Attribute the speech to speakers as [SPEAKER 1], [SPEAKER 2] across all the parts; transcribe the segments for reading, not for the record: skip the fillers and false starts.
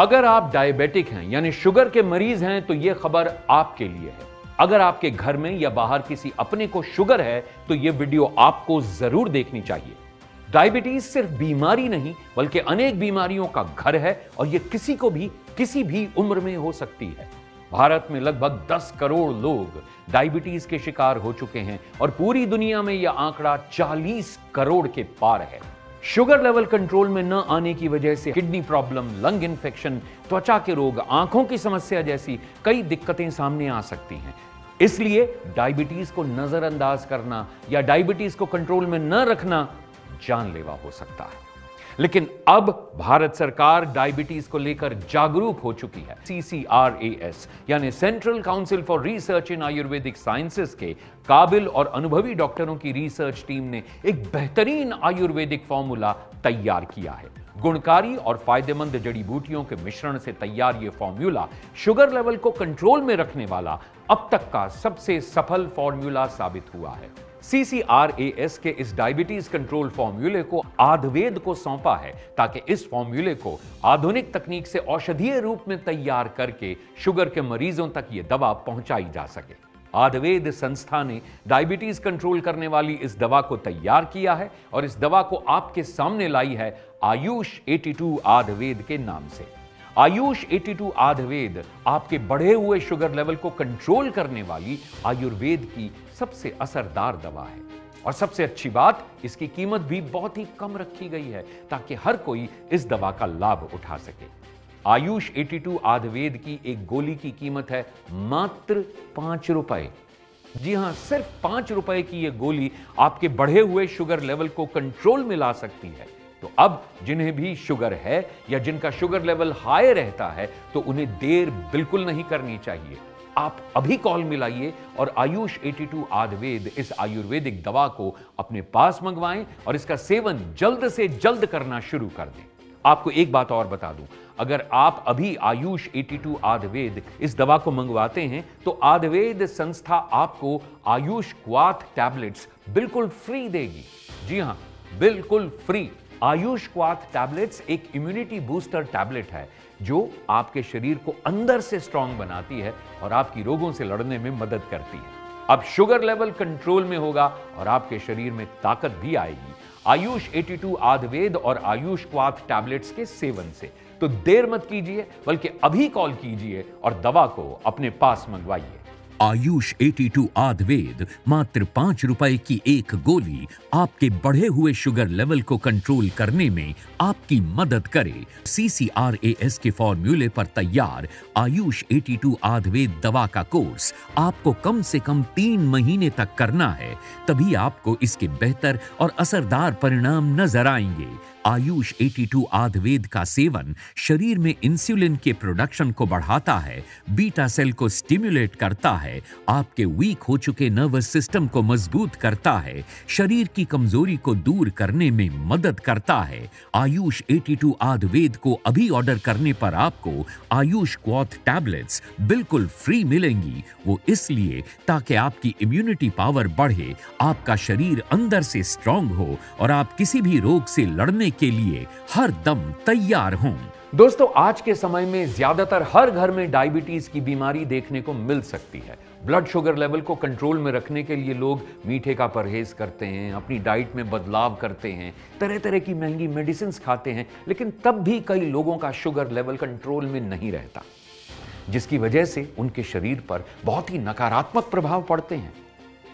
[SPEAKER 1] अगर आप डायबिटिक हैं यानी शुगर के मरीज हैं तो यह खबर आपके लिए है। अगर आपके घर में या बाहर किसी अपने को शुगर है तो यह वीडियो आपको जरूर देखनी चाहिए। डायबिटीज सिर्फ बीमारी नहीं बल्कि अनेक बीमारियों का घर है और यह किसी को भी किसी भी उम्र में हो सकती है। भारत में लगभग 10 करोड़ लोग डायबिटीज के शिकार हो चुके हैं और पूरी दुनिया में यह आंकड़ा 40 करोड़ के पार है। शुगर लेवल कंट्रोल में न आने की वजह से किडनी प्रॉब्लम, लंग इन्फेक्शन, त्वचा के रोग, आंखों की समस्या जैसी कई दिक्कतें सामने आ सकती हैं। इसलिए डायबिटीज को नजरअंदाज करना या डायबिटीज को कंट्रोल में न रखना जानलेवा हो सकता है। लेकिन अब भारत सरकार डायबिटीज को लेकर जागरूक हो चुकी है। CCRAS यानी central council for research in Ayurvedic sciences के काबिल और अनुभवी डॉक्टरों की रिसर्च टीम ने एक बेहतरीन आयुर्वेदिक फॉर्मूला तैयार किया है। गुणकारी और फायदेमंद जड़ी बूटियों के मिश्रण से तैयार यह फॉर्मूला शुगर लेवल को कंट्रोल में रखने वाला अब तक का सबसे सफल फॉर्मूला साबित हुआ है। CCRAS के इस डायबिटीज कंट्रोल फॉर्मूले को आयुर्वेद को सौंपा है ताकि इस फॉर्मूले को आधुनिक तकनीक से औषधीय रूप में तैयार करके शुगर के मरीजों तक यह दवा पहुंचाई जा सके। आयुर्वेद संस्था ने डायबिटीज कंट्रोल करने वाली इस दवा को तैयार किया है और इस दवा को आपके सामने लाई है आयुष 82 आयुर्वेद के नाम से। आयुष 82 आयुर्वेद आपके बढ़े हुए शुगर लेवल को कंट्रोल करने वाली आयुर्वेद की सबसे असरदार दवा है और सबसे अच्छी बात, इसकी कीमत भी बहुत ही कम रखी गई है ताकि हर कोई इस दवा का लाभ उठा सके। आयुष 82 आयुर्वेद की एक गोली की कीमत है मात्र 5 रुपए। जी हां, सिर्फ 5 रुपए की यह गोली आपके बढ़े हुए शुगर लेवल को कंट्रोल में ला सकती है। तो अब जिन्हें भी शुगर है या जिनका शुगर लेवल हाई रहता है तो उन्हें देर बिल्कुल नहीं करनी चाहिए। आप अभी कॉल मिलाइए और आयुष 82 आयुर्वेद इस आयुर्वेदिक दवा को अपने पास मंगवाएं और इसका सेवन जल्द से जल्द करना शुरू कर दें। आपको एक बात और बता दूं, अगर आप अभी आयुष 82 आयुर्वेद इस दवा को मंगवाते हैं तो आयुर्वेद संस्था आपको आयुष क्वाथ टैबलेट्स बिल्कुल फ्री देगी। जी हां, बिल्कुल फ्री। आयुष क्वाथ टैबलेट्स एक इम्यूनिटी बूस्टर टैबलेट है जो आपके शरीर को अंदर से स्ट्रांग बनाती है और आपकी रोगों से लड़ने में मदद करती है। अब शुगर लेवल कंट्रोल में होगा और आपके शरीर में ताकत भी आएगी आयुष 82 आयुर्वेद और आयुष क्वाथ टैबलेट्स के सेवन से। तो देर मत कीजिए बल्कि अभी कॉल कीजिए और दवा को अपने पास मंगवाइए।
[SPEAKER 2] आयुष 82 आयुर्वेद मात्र 5 रुपए की एक गोली आपके बढ़े हुए शुगर लेवल को कंट्रोल करने में आपकी मदद करे। CCRAS के फॉर्मूले पर तैयार आयुष 82 आयुर्वेद दवा का कोर्स आपको कम से कम 3 महीने तक करना है, तभी आपको इसके बेहतर और असरदार परिणाम नजर आएंगे। आयुष 82 आयुर्वेद का सेवन शरीर में इंसुलिन के प्रोडक्शन को बढ़ाता है, बीटा सेल को स्टिमुलेट करता है, आपके वीक हो चुके नर्वस सिस्टम को मजबूत करता है, शरीर की कमजोरी को दूर करने में मदद करता है। आयुष 82 आयुर्वेद को अभी ऑर्डर करने पर आपको आयुष क्वाथ टैबलेट्स बिल्कुल फ्री मिलेंगी। वो इसलिए ताकि आपकी इम्यूनिटी पावर बढ़े, आपका शरीर अंदर से स्ट्रांग हो और आप किसी भी रोग से लड़ने के लिए हर दम तैयार हों।
[SPEAKER 1] दोस्तों, आज के समय में ज्यादातर हर घर में डायबिटीज की बीमारी देखने को मिल सकती है। ब्लड शुगर लेवल को कंट्रोल में रखने के लिए लोग मीठे का परहेज करते हैं, अपनी डाइट में बदलाव करते हैं, तरह तरह की महंगी मेडिसिन खाते हैं, लेकिन तब भी कई लोगों का शुगर लेवल कंट्रोल में नहीं रहता, जिसकी वजह से उनके शरीर पर बहुत ही नकारात्मक प्रभाव पड़ते हैं।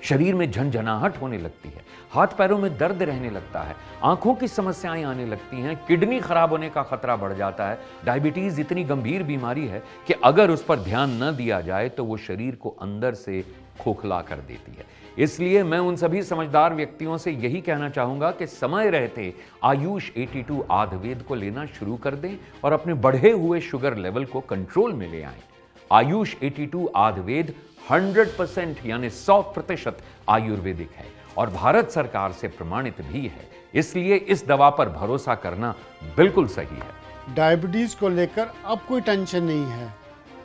[SPEAKER 1] शरीर में झंझनाहट होने लगती है, हाथ पैरों में दर्द रहने लगता है, आंखों की समस्याएं आने लगती हैं, किडनी खराब होने का खतरा बढ़ जाता है। डायबिटीज इतनी गंभीर बीमारी है कि अगर उस पर ध्यान न दिया जाए तो वो शरीर को अंदर से खोखला कर देती है। इसलिए मैं उन सभी समझदार व्यक्तियों से यही कहना चाहूंगा कि समय रहते आयुष 82 आयुर्वेद को लेना शुरू कर दें और अपने बढ़े हुए शुगर लेवल को कंट्रोल में ले आएं। आयुष 82 आयुर्वेद 100% यानी 100% आयुर्वेदिक है और भारत सरकार से प्रमाणित भी है, इसलिए इस दवा पर भरोसा करना बिल्कुल सही है।
[SPEAKER 3] डायबिटीज़ को लेकर अब कोई टेंशन नहीं है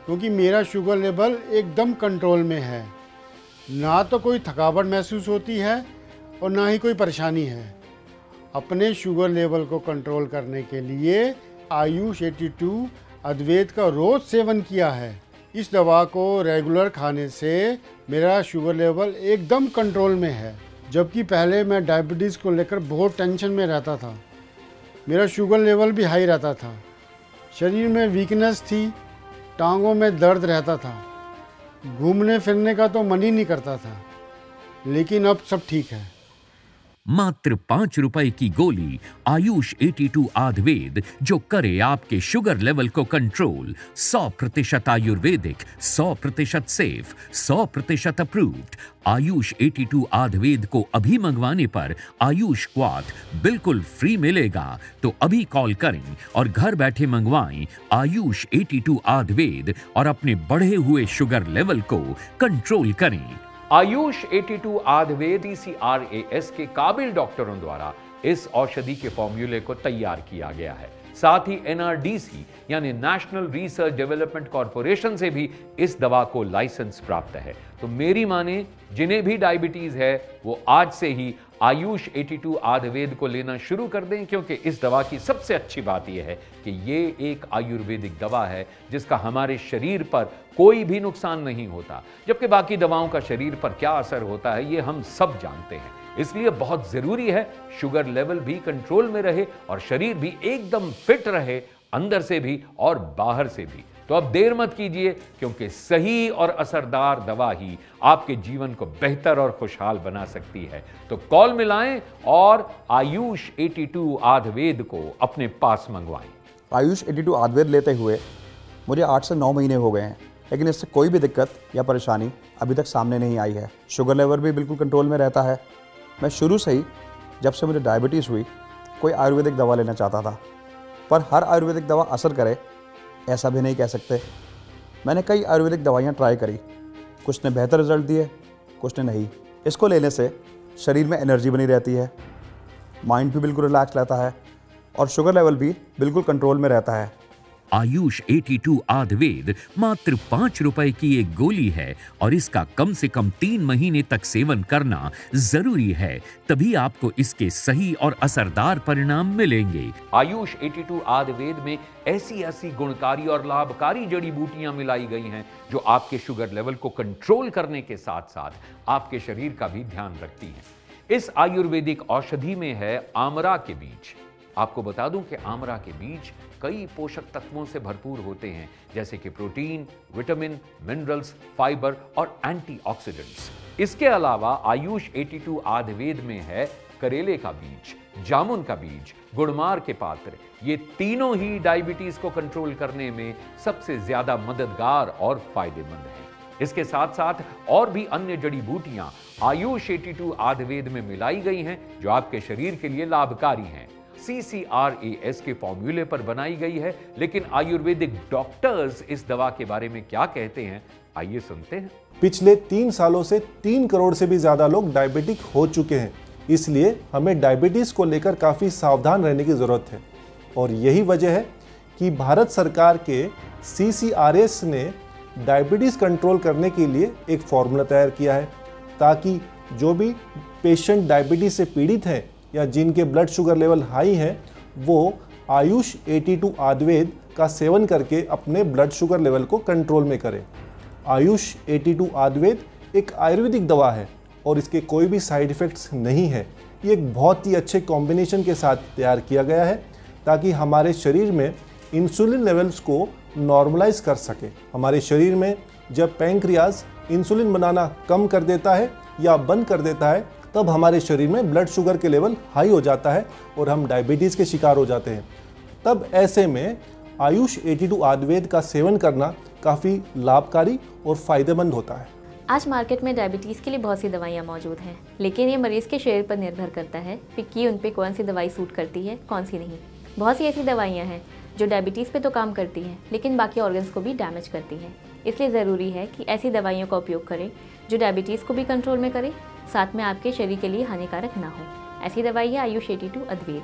[SPEAKER 3] क्योंकि मेरा शुगर लेवल एकदम कंट्रोल में है। ना तो कोई थकावट महसूस होती है और ना ही कोई परेशानी है। अपने शुगर लेवल को कंट्रोल करने के लिए आयुष 82 अद्वैत का रोज़ सेवन किया है। इस दवा को रेगुलर खाने से मेरा शुगर लेवल एकदम कंट्रोल में है। जबकि पहले मैं डायबिटीज़ को लेकर बहुत टेंशन में रहता था। मेरा शुगर लेवल भी हाई रहता था, शरीर में वीकनेस थी, टांगों में दर्द रहता था, घूमने फिरने का तो मन ही नहीं करता था। लेकिन अब सब ठीक है।
[SPEAKER 2] मात्र 5 रुपए की गोली आयुष 82 आयुर्वेद जो करे आपके शुगर लेवल को control. 100% Ayurvedic, 100% safe, 100% approved. Ayush 82 Ayurveda को अभी मंगवाने पर आयुष क्वाथ बिल्कुल फ्री मिलेगा। तो अभी कॉल करें और घर बैठे मंगवाएं आयुष 82 आयुर्वेद और अपने बढ़े हुए शुगर लेवल को कंट्रोल करें।
[SPEAKER 1] आयुष 82 आयुर्वेद CCRAS के काबिल डॉक्टरों द्वारा इस औषधि के फॉर्मूले को तैयार किया गया है। साथ ही NRDC यानी नेशनल रिसर्च डेवलपमेंट कॉरपोरेशन से भी इस दवा को लाइसेंस प्राप्त है। तो मेरी माने जिन्हें भी डायबिटीज है वो आज से ही आयुष 82 आयुर्वेद को लेना शुरू कर दें, क्योंकि इस दवा की सबसे अच्छी बात यह है कि ये एक आयुर्वेदिक दवा है जिसका हमारे शरीर पर कोई भी नुकसान नहीं होता, जबकि बाकी दवाओं का शरीर पर क्या असर होता है ये हम सब जानते हैं। इसलिए बहुत जरूरी है शुगर लेवल भी कंट्रोल में रहे और शरीर भी एकदम फिट रहे, अंदर से भी और बाहर से भी। तो अब देर मत कीजिए, क्योंकि सही और असरदार दवा ही आपके जीवन को बेहतर और खुशहाल बना सकती है। तो कॉल मिलाएं और आयुष 82 आयुर्वेद को अपने पास मंगवाएं।
[SPEAKER 4] आयुष 82 आयुर्वेद लेते हुए मुझे 8 से 9 महीने हो गए हैं, लेकिन इससे कोई भी दिक्कत या परेशानी अभी तक सामने नहीं आई है। शुगर लेवल भी बिल्कुल कंट्रोल में रहता है। मैं शुरू से ही, जब से मुझे डायबिटीज़ हुई, कोई आयुर्वेदिक दवा लेना चाहता था, पर हर आयुर्वेदिक दवा असर करे ऐसा भी नहीं कह सकते। मैंने कई आयुर्वेदिक दवाइयाँ ट्राई करी, कुछ ने बेहतर रिजल्ट दिए, कुछ ने नहीं। इसको लेने से शरीर में एनर्जी बनी रहती है, माइंड भी बिल्कुल रिलैक्स रहता है और शुगर लेवल भी बिल्कुल कंट्रोल में रहता है।
[SPEAKER 2] आयुष 82 आयुर्वेद मात्र 5 रुपए की एक गोली है और इसका कम से कम 3 महीने तक सेवन करना जरूरी है, तभी आपको इसके सही और असरदार परिणाम मिलेंगे।
[SPEAKER 1] आयुष 82 आयुर्वेद में ऐसी गुणकारी और लाभकारी जड़ी बूटियां मिलाई गई हैं जो आपके शुगर लेवल को कंट्रोल करने के साथ साथ आपके शरीर का भी ध्यान रखती हैं। इस आयुर्वेदिक औषधि में है आमरा के बीज। आपको बता दूं कि आमरा के बीज कई पोषक तत्वों से भरपूर होते हैं, जैसे कि प्रोटीन, विटामिन, मिनरल्स, फाइबर और एंटीऑक्सीडेंट्स। इसके अलावा आयुष 82 आयुर्वेद में है करेले का बीज, जामुन का बीज, गुड़मार के पात्र। ये तीनों ही डायबिटीज को कंट्रोल करने में सबसे ज्यादा मददगार और फायदेमंद हैं। इसके साथ साथ और भी अन्य जड़ी बूटियां आयुष 82 आयुर्वेद में मिलाई गई हैं जो आपके शरीर के लिए लाभकारी हैं। CCRAS के फॉर्मूले पर बनाई गई है, लेकिन आयुर्वेदिक डॉक्टर्स इस दवा के बारे में क्या कहते हैं, आइए सुनते हैं।
[SPEAKER 5] पिछले 3 सालों से 3 करोड़ से भी ज्यादा लोग डायबिटिक हो चुके हैं, इसलिए हमें डायबिटीज को लेकर काफी सावधान रहने की जरूरत है। और यही वजह है कि भारत सरकार के CCRAS ने डायबिटीज कंट्रोल करने के लिए एक फॉर्मूला तैयार किया है, ताकि जो भी पेशेंट डायबिटीज से पीड़ित हैं या जिनके ब्लड शुगर लेवल हाई हैं, वो आयुष 82 आयुर्वेद का सेवन करके अपने ब्लड शुगर लेवल को कंट्रोल में करें। आयुष 82 आयुर्वेद एक आयुर्वेदिक दवा है और इसके कोई भी साइड इफ़ेक्ट्स नहीं है। ये एक बहुत ही अच्छे कॉम्बिनेशन के साथ तैयार किया गया है ताकि हमारे शरीर में इंसुलिन लेवल्स को नॉर्मलाइज कर सके। हमारे शरीर में जब पैंक्रियाज इंसुलिन बनाना कम कर देता है या बंद कर देता है, तब हमारे शरीर में ब्लड शुगर के लेवल हाई हो जाता है और हम डायबिटीज़ के शिकार हो जाते हैं। तब ऐसे में आयुष 82 आयुर्वेद का सेवन करना काफ़ी लाभकारी और फ़ायदेमंद होता है।
[SPEAKER 6] आज मार्केट में डायबिटीज़ के लिए बहुत सी दवाइयाँ मौजूद हैं, लेकिन ये मरीज़ के शरीर पर निर्भर करता है कि उन पे कौन सी दवाई सूट करती है, कौन सी नहीं। बहुत सी ऐसी दवाइयाँ हैं जो डायबिटीज़ पे तो काम करती हैं, लेकिन बाकी ऑर्गन्स को भी डैमेज करती हैं। इसलिए ज़रूरी है कि ऐसी दवाइयों का उपयोग करें जो डायबिटीज़ को भी कंट्रोल में करे, साथ में आपके शरीर के लिए हानिकारक ना हो। ऐसी दवाई है आयुष 82 आयुर्वेद,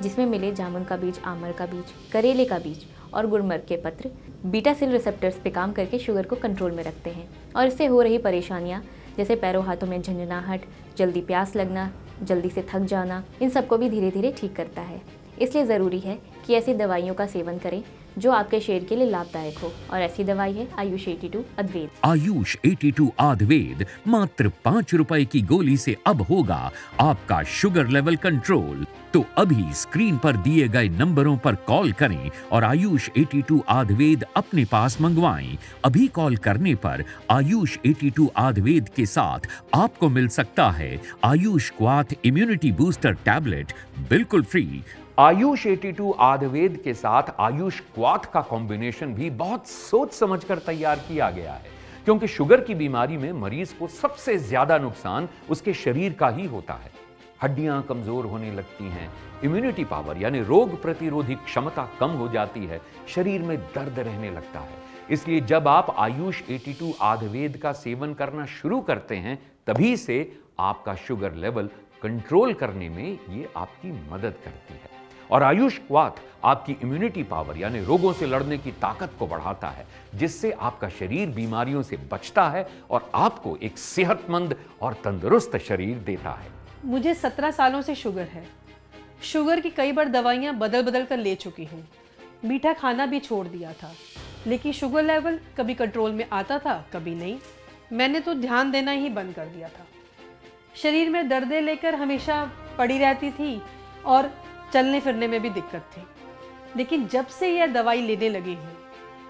[SPEAKER 6] जिसमें मिले जामुन का बीज, आमर का बीज, करेले का बीज और गुड़मर के पत्र बीटा सेल रिसेप्टर्स पे काम करके शुगर को कंट्रोल में रखते हैं और इससे हो रही परेशानियाँ जैसे पैरों हाथों में झंझनाहट, जल्दी प्यास लगना, जल्दी से थक जाना, इन सबको भी धीरे धीरे ठीक करता है। इसलिए ज़रूरी है कि ऐसी दवाइयों का सेवन करें जो आपके शरीर के लिए लाभदायक हो, और ऐसी दवाई है आयुष 82 अद्वैत।
[SPEAKER 2] आयुष 82 आयुर्वेद मात्र 5 रुपए की गोली से अब होगा आपका शुगर लेवल कंट्रोल। तो अभी स्क्रीन पर दिए गए नंबरों पर कॉल करें और आयुष 82 आयुर्वेद अपने पास मंगवाएं। अभी कॉल करने पर आयुष 82 आयुर्वेद के साथ आपको मिल सकता है आयुष क्वाथ इम्यूनिटी बूस्टर टैबलेट बिल्कुल फ्री।
[SPEAKER 1] आयुष 82 आयुर्वेद के साथ आयुष क्वाथ का कॉम्बिनेशन भी बहुत सोच समझकर तैयार किया गया है, क्योंकि शुगर की बीमारी में मरीज को सबसे ज्यादा नुकसान उसके शरीर का ही होता है। हड्डियां कमजोर होने लगती हैं, इम्यूनिटी पावर यानी रोग प्रतिरोधी क्षमता कम हो जाती है, शरीर में दर्द रहने लगता है। इसलिए जब आप आयुष 82 आयुर्वेद का सेवन करना शुरू करते हैं, तभी से आपका शुगर लेवल कंट्रोल करने में ये आपकी मदद करती है। और आयुष क्वाथ आपकी इम्यूनिटी पावर यानी रोगों से लड़ने की ताकत को बढ़ाता है, जिससे आपका शरीर बीमारियों से बचता है और आपको एक सेहतमंद और तंदुरुस्त शरीर देता है।
[SPEAKER 7] मुझे 17 सालों से शुगर है। शुगर की कई बार दवाइयां बदल बदल कर ले चुकी हूँ। मीठा खाना भी छोड़ दिया था, लेकिन शुगर लेवल कभी कंट्रोल में आता था, कभी नहीं। मैंने तो ध्यान देना ही बंद कर दिया था। शरीर में दर्दें लेकर हमेशा पड़ी रहती थी और चलने फिरने में भी दिक्कत थी। लेकिन जब से यह दवाई लेने लगी हूँ,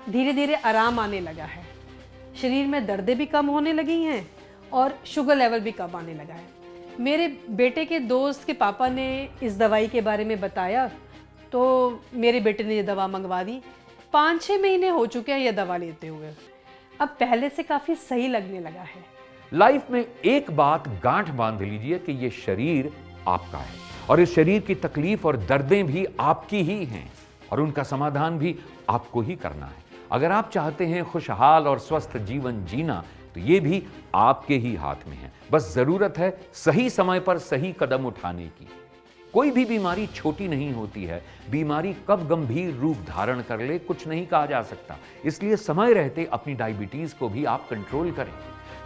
[SPEAKER 7] धीरे धीरे आराम आने लगा है। शरीर में दर्दें भी कम होने लगी हैं और शुगर लेवल भी कम आने लगा है। मेरे बेटे के दोस्त के पापा ने इस दवाई के बारे में बताया, तो मेरे बेटे ने ये दवा मंगवा दी। 5-6 महीने हो चुके हैं यह दवा लेते हुए। अब पहले से काफ़ी सही लगने लगा है।
[SPEAKER 1] लाइफ में एक बात गांठ बांध लीजिए कि यह शरीर आपका है और इस शरीर की तकलीफ और दर्दें भी आपकी ही हैं और उनका समाधान भी आपको ही करना है। अगर आप चाहते हैं खुशहाल और स्वस्थ जीवन जीना, तो ये भी आपके ही हाथ में है। बस जरूरत है सही समय पर सही कदम उठाने की। कोई भी बीमारी छोटी नहीं होती है। बीमारी कब गंभीर रूप धारण कर ले कुछ नहीं कहा जा सकता। इसलिए समय रहते अपनी डायबिटीज को भी आप कंट्रोल करें,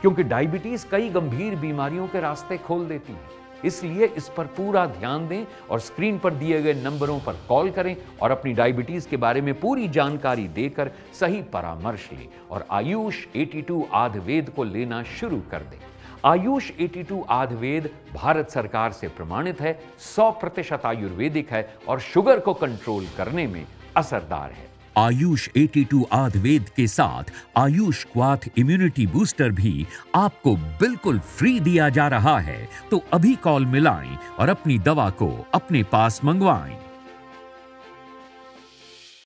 [SPEAKER 1] क्योंकि डायबिटीज कई गंभीर बीमारियों के रास्ते खोल देती है। इसलिए इस पर पूरा ध्यान दें और स्क्रीन पर दिए गए नंबरों पर कॉल करें और अपनी डायबिटीज के बारे में पूरी जानकारी देकर सही परामर्श लें और आयुष 82 आयुर्वेद को लेना शुरू कर दें। आयुष 82 आयुर्वेद भारत सरकार से प्रमाणित है, 100% आयुर्वेदिक है और शुगर को कंट्रोल करने में असरदार है।
[SPEAKER 2] आयुष 82 आयुर्वेद के साथ आयुष क्वाथ इम्यूनिटी बूस्टर भी आपको बिल्कुल फ्री दिया जा रहा है। तो अभी कॉल मिलाएं और अपनी दवा को अपने पास मंगवाएं।